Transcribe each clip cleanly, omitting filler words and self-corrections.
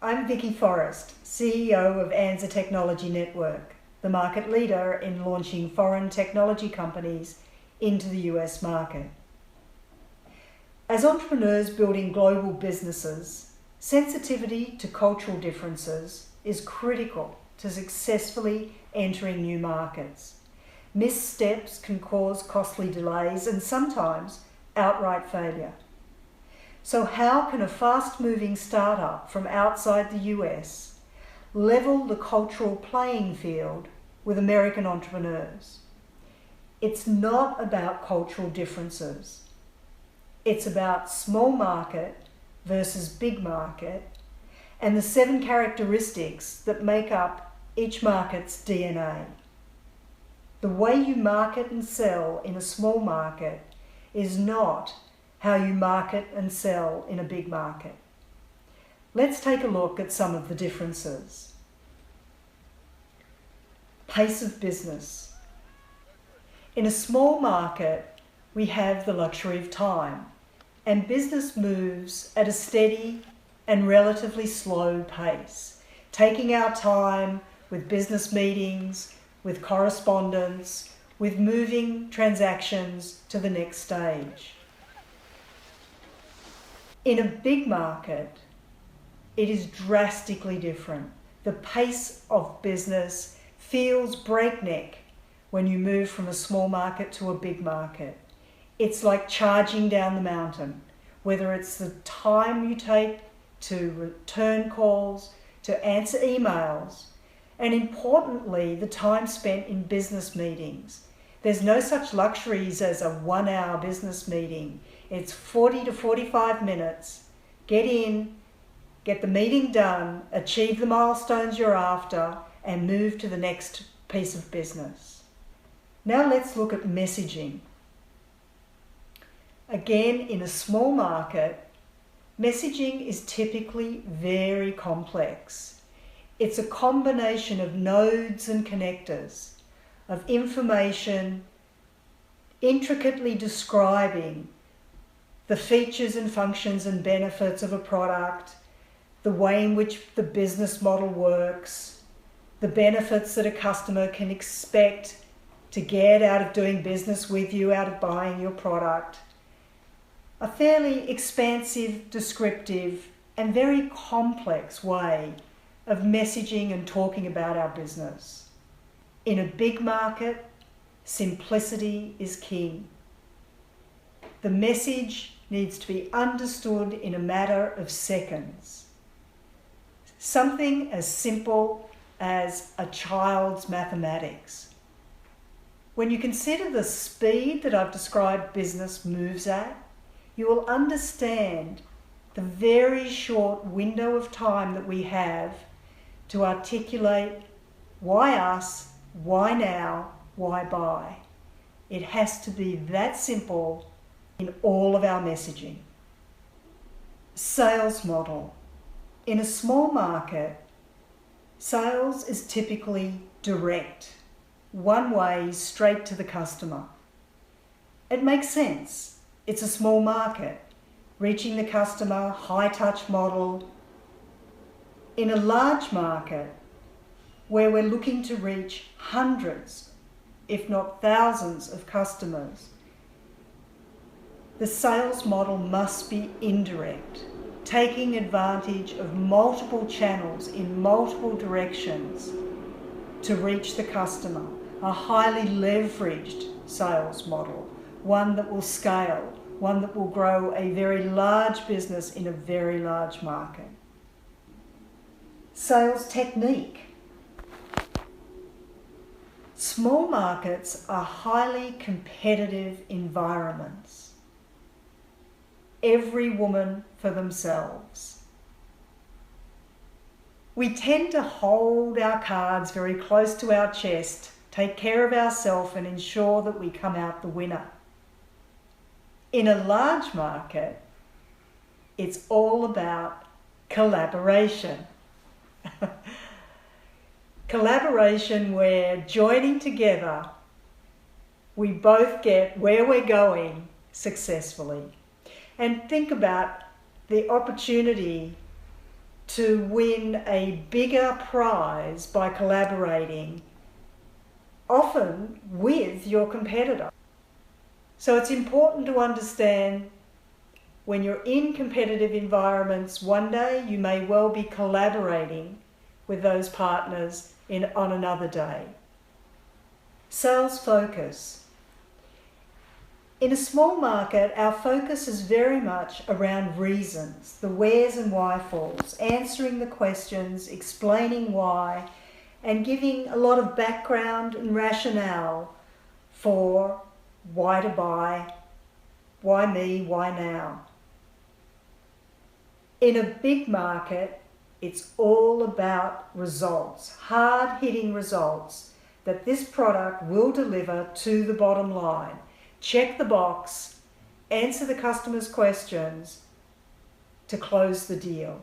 I'm Vicky Forrest, CEO of ANZA Technology Network, the market leader in launching foreign technology companies into the US market. As entrepreneurs building global businesses, sensitivity to cultural differences is critical to successfully entering new markets. Missteps can cause costly delays and sometimes outright failure. So how can a fast-moving startup from outside the US level the cultural playing field with American entrepreneurs? It's not about cultural differences. It's about small market versus big market and the 7 characteristics that make up each market's DNA. The way you market and sell in a small market is not how you market and sell in a big market. Let's take a look at some of the differences. Pace of business. In a small market, we have the luxury of time, and business moves at a steady and relatively slow pace, taking our time with business meetings, with correspondence, with moving transactions to the next stage. In a big market, it is drastically different. The pace of business feels breakneck when you move from a small market to a big market. It's like charging down the mountain, whether it's the time you take to return calls, to answer emails, and importantly, the time spent in business meetings. There's no such luxuries as a 1-hour business meeting. It's 40 to 45 minutes. Get in, get the meeting done, achieve the milestones you're after, and move to the next piece of business. Now let's look at messaging. Again, in a small market, messaging is typically very complex. It's a combination of nodes and connectors, of information intricately describing the features and functions and benefits of a product, the way in which the business model works, the benefits that a customer can expect to get out of doing business with you, out of buying your product. A fairly expansive, descriptive, and very complex way of messaging and talking about our business. In a big market, simplicity is king. The message needs to be understood in a matter of seconds. Something as simple as a child's mathematics. When you consider the speed that I've described business moves at, you will understand the very short window of time that we have to articulate why us, why now, why buy. It has to be that simple in all of our messaging. Sales model. In a small market, sales is typically direct, one way, straight to the customer. It makes sense. It's a small market, reaching the customer, high touch model. In a large market, where we're looking to reach hundreds, if not thousands of customers, the sales model must be indirect, taking advantage of multiple channels in multiple directions to reach the customer. A highly leveraged sales model, one that will scale, one that will grow a very large business in a very large market. Sales technique. Small markets are highly competitive environments. Every woman for themselves. We tend to hold our cards very close to our chest, take care of ourselves and ensure that we come out the winner. In a large market, it's all about collaboration. Collaboration where joining together, we both get where we're going successfully. And think about the opportunity to win a bigger prize by collaborating, often with your competitor. So it's important to understand when you're in competitive environments, one day you may well be collaborating with those partners on another day. Sales focus. In a small market, our focus is very much around reasons, the wheres and whyfalls, answering the questions, explaining why, and giving a lot of background and rationale for why to buy, why me, why now. In a big market, it's all about results, hard-hitting results that this product will deliver to the bottom line. Check the box, answer the customer's questions to close the deal.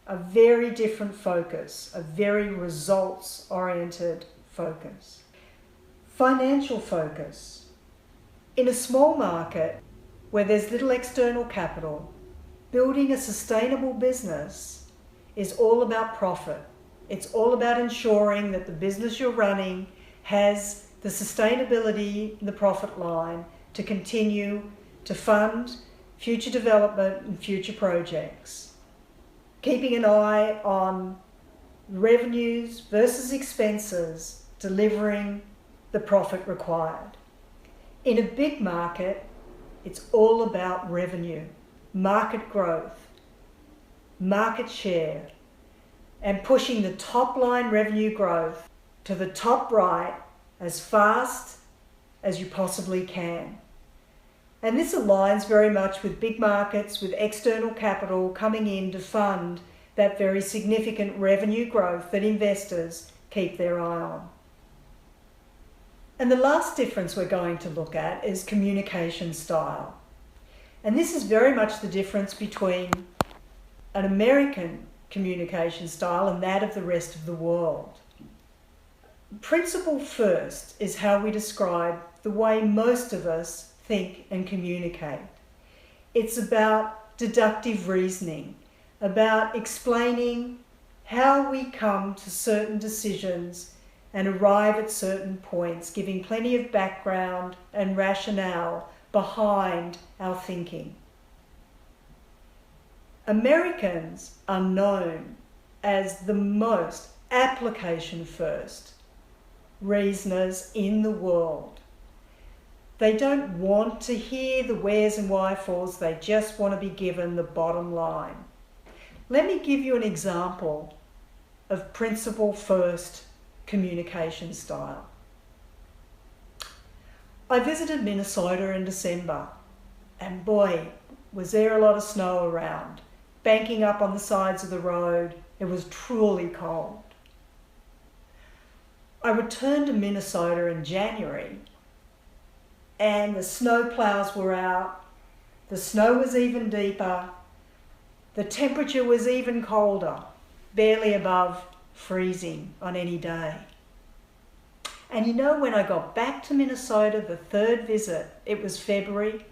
A very different focus, a very results-oriented focus. Financial focus. In a small market where there's little external capital, building a sustainable business is all about profit. It's all about ensuring that the business you're running has the sustainability in the profit line to continue to fund future development and future projects. Keeping an eye on revenues versus expenses, delivering the profit required. In a big market, it's all about revenue, market growth, market share, and pushing the top line revenue growth to the top right as fast as you possibly can. And this aligns very much with big markets, with external capital coming in to fund that very significant revenue growth that investors keep their eye on. And the last difference we're going to look at is communication style. And this is very much the difference between an American communication style and that of the rest of the world. Principle first is how we describe the way most of us think and communicate. It's about deductive reasoning, about explaining how we come to certain decisions and arrive at certain points, giving plenty of background and rationale behind our thinking. Americans are known as the most application first reasoners in the world. They don't want to hear the wheres and whyfalls, they just want to be given the bottom line. Let me give you an example of principle first communication style. I visited Minnesota in December, and boy, was there a lot of snow around, banking up on the sides of the road. It was truly cold. I returned to Minnesota in January, and the snow plows were out, the snow was even deeper, the temperature was even colder, barely above freezing on any day. And you know, when I got back to Minnesota, the third visit, it was February,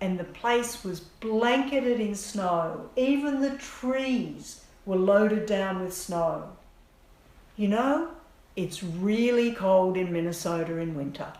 and the place was blanketed in snow. Even the trees were loaded down with snow. You know, it's really cold in Minnesota in winter.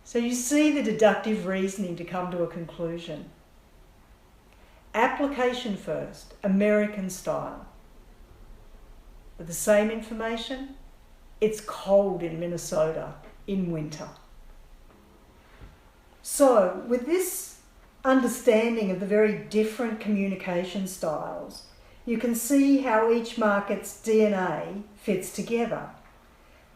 So you see the deductive reasoning to come to a conclusion. Application first, American style. With the same information, it's cold in Minnesota in winter. So with this understanding of the very different communication styles, you can see how each market's DNA fits together.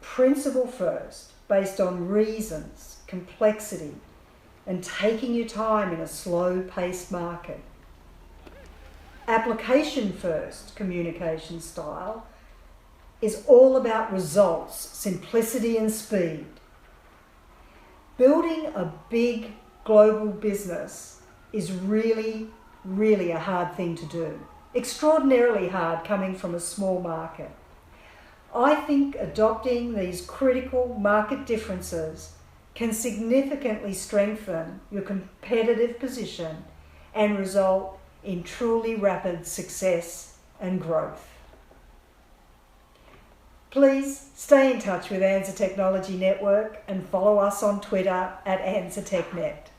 Principle first, based on reasons, complexity, and taking your time in a slow-paced market. Application first communication style is all about results, simplicity and speed. Building a big global business is really, really a hard thing to do. Extraordinarily hard coming from a small market. I think adopting these critical market differences can significantly strengthen your competitive position and result in truly rapid success and growth. Please stay in touch with ANZA Technology Network and follow us on Twitter at ANZA TechNet.